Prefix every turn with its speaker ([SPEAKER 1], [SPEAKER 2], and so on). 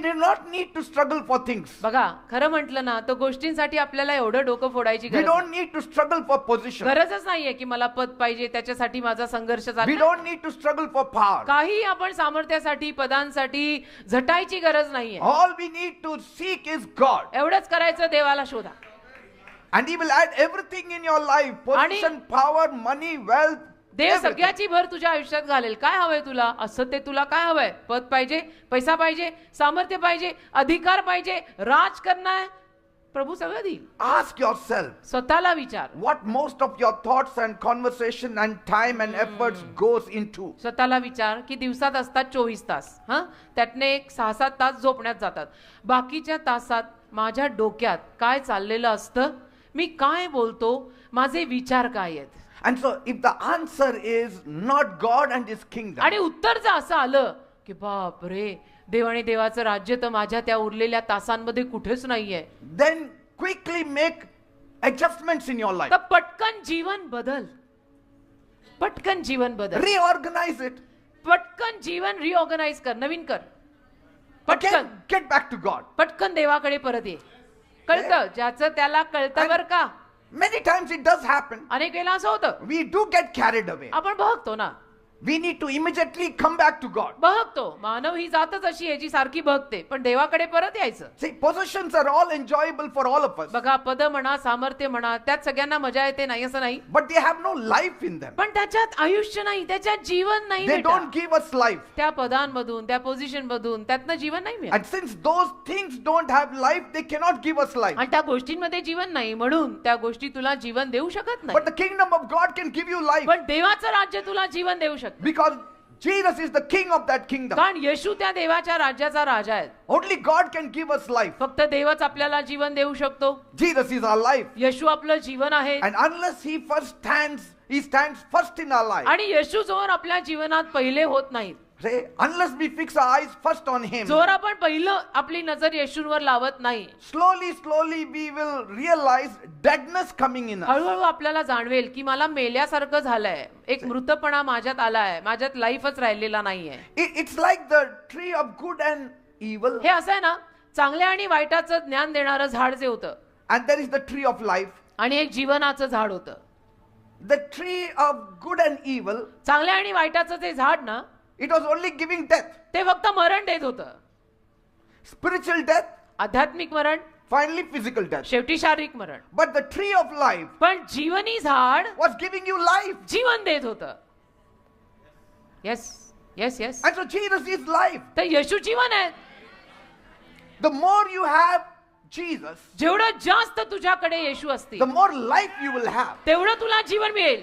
[SPEAKER 1] do not need to struggle for things.
[SPEAKER 2] बघा, खरं म्हटलं ना तर गोष्टींसाठी आपल्याला एवढं डोकं फोडायची
[SPEAKER 1] We
[SPEAKER 2] गरज
[SPEAKER 1] don't need to struggle for position.
[SPEAKER 2] गरजच नाहीये की मला पद पाहिजे त्याच्यासाठी माझा संघर्ष
[SPEAKER 1] We
[SPEAKER 2] चालला.
[SPEAKER 1] don't need to struggle for power.
[SPEAKER 2] काही आपण सामर्थ्यासाठी पदांसाठी झटायची गरज नाहीये.
[SPEAKER 1] All we need to seek is God.
[SPEAKER 2] एवढंच करायचं, देवाला शोधा.
[SPEAKER 1] And He will add everything in your life. Position, power, money, wealth.
[SPEAKER 2] Dev
[SPEAKER 1] everything.
[SPEAKER 2] सगळ्याची भर तुझ्या आयुष्यात घालेल. काय हवंय तुला? असं ते तुला काय हवंय? पद पाहिजे, पैसा पाहिजे, सामर्थ्य पाहिजे, अधिकार पाहिजे, राज करणार, प्रभू सगळं देईल.
[SPEAKER 1] Ask yourself,
[SPEAKER 2] स्वतःला विचार.
[SPEAKER 1] what most of your thoughts and conversation and time and efforts goes into.
[SPEAKER 2] स्वतःला विचार की दिवसात असतात 24 तास. त्यातने एक 6-7 तास झोपण्यात जातात. बाकीच्या तासात माझ्या डोक्यात काय चाललेलं असतं, मी काय बोलतो, माझे विचार काय आहेत.
[SPEAKER 1] And so if the answer is not God and His kingdom,
[SPEAKER 2] आणि उत्तर जर असं आलं की बाप रे, देव आणि देवाचं राज्य तर माझ्या त्या उरलेल्या तासांमध्ये कुठेच नाहीये,
[SPEAKER 1] then quickly make adjustments in your life.
[SPEAKER 2] तर पटकन जीवन बदल. पटकन जीवन बदल.
[SPEAKER 1] Reorganize it.
[SPEAKER 2] पटकन जीवन रिऑर्गनाइज कर, नवीन कर. पटकन
[SPEAKER 1] Again, get back to God.
[SPEAKER 2] पटकन देवाकडे परत ये. कळतं, ज्याचं त्याला कळतं बर का.
[SPEAKER 1] Many times it does happen.
[SPEAKER 2] अनेक वेळा असं होतं,
[SPEAKER 1] We do get carried away.
[SPEAKER 2] आपण बघतो ना,
[SPEAKER 1] We need to immediately come back to God.
[SPEAKER 2] बघतो. मानव ही जातच अशी आहे जी सारखी बघते, पण देवाकडे परत यायचं.
[SPEAKER 1] See, possessions are all enjoyable for all of us,
[SPEAKER 2] बघा, पद म्हणा, सामर्थ्य म्हणा, त्यात सगळ्यांना मजा येते, नाही असं नाही,
[SPEAKER 1] but they have no life in them.
[SPEAKER 2] पण त्याच्यात आयुष्य नाही, त्याच्यात जीवन नाही.
[SPEAKER 1] They
[SPEAKER 2] बेटा.
[SPEAKER 1] don't give us life.
[SPEAKER 2] त्या पदांमधून, त्या पोझिशन मधून त्यातनं जीवन नाही मिळत.
[SPEAKER 1] And since those things don't have life, they cannot give us life.
[SPEAKER 2] आणि त्या गोष्टींमध्ये जीवन नाही, म्हणून त्या गोष्टी तुला जीवन देऊ शकत
[SPEAKER 1] But
[SPEAKER 2] नाही.
[SPEAKER 1] the kingdom of God can give you life,
[SPEAKER 2] पण देवाचं राज्य तुला जीवन देऊ शकत,
[SPEAKER 1] because Jesus is the king of that kingdom.
[SPEAKER 2] कारण येशू त्या देवाच्या राज्याचा राजा आहे.
[SPEAKER 1] Only God can give us life.
[SPEAKER 2] फक्त देवच आपल्याला जीवन देऊ शकतो.
[SPEAKER 1] Jesus is our life.
[SPEAKER 2] येशू आपलं जीवन आहे.
[SPEAKER 1] And unless He stands first in our life.
[SPEAKER 2] आणि येशू जोर आपल्या जीवनात पहिले होत नाहीत,
[SPEAKER 1] Say, unless we fix our eyes first on Him,
[SPEAKER 2] जोर आपण पहिलं आपली नजर येशूवर लावत नाही,
[SPEAKER 1] slowly we will realize deadness coming in us.
[SPEAKER 2] हळूहळू आपल्याला जाणवेल की मला मेल्यासारखं झालंय, एक मृतपणा माझ्यात आलाय, माझ्यात लाईफच राहिलेला नाहीये.
[SPEAKER 1] It's like the tree of good and evil,
[SPEAKER 2] हे असं आहे ना, चांगल्या आणि वाईटाचं ज्ञान देणारं झाड जे होतं,
[SPEAKER 1] and there is the tree of life.
[SPEAKER 2] आणि एक जीवनाचं झाड होतं.
[SPEAKER 1] The tree of good and evil,
[SPEAKER 2] चांगल्या आणि वाईटाचं ते झाड ना,
[SPEAKER 1] it was only giving death,
[SPEAKER 2] ते फक्त मरण देत होतं.
[SPEAKER 1] spiritual death,
[SPEAKER 2] आध्यात्मिक मरण,
[SPEAKER 1] finally physical death.
[SPEAKER 2] शेवटी शारीरिक मरण.
[SPEAKER 1] But the tree of life
[SPEAKER 2] पण जीवनी झाड
[SPEAKER 1] was giving you life.
[SPEAKER 2] जीवन देत होतं. Yes yes yes.
[SPEAKER 1] And so Jesus is life.
[SPEAKER 2] तर येशू जीवन आहे.
[SPEAKER 1] The more you have Jesus,
[SPEAKER 2] जेवढं जास्त तुझ्याकडे येशू असतील,
[SPEAKER 1] the more life you will have.
[SPEAKER 2] तेवढं तुला जीवन मिळेल.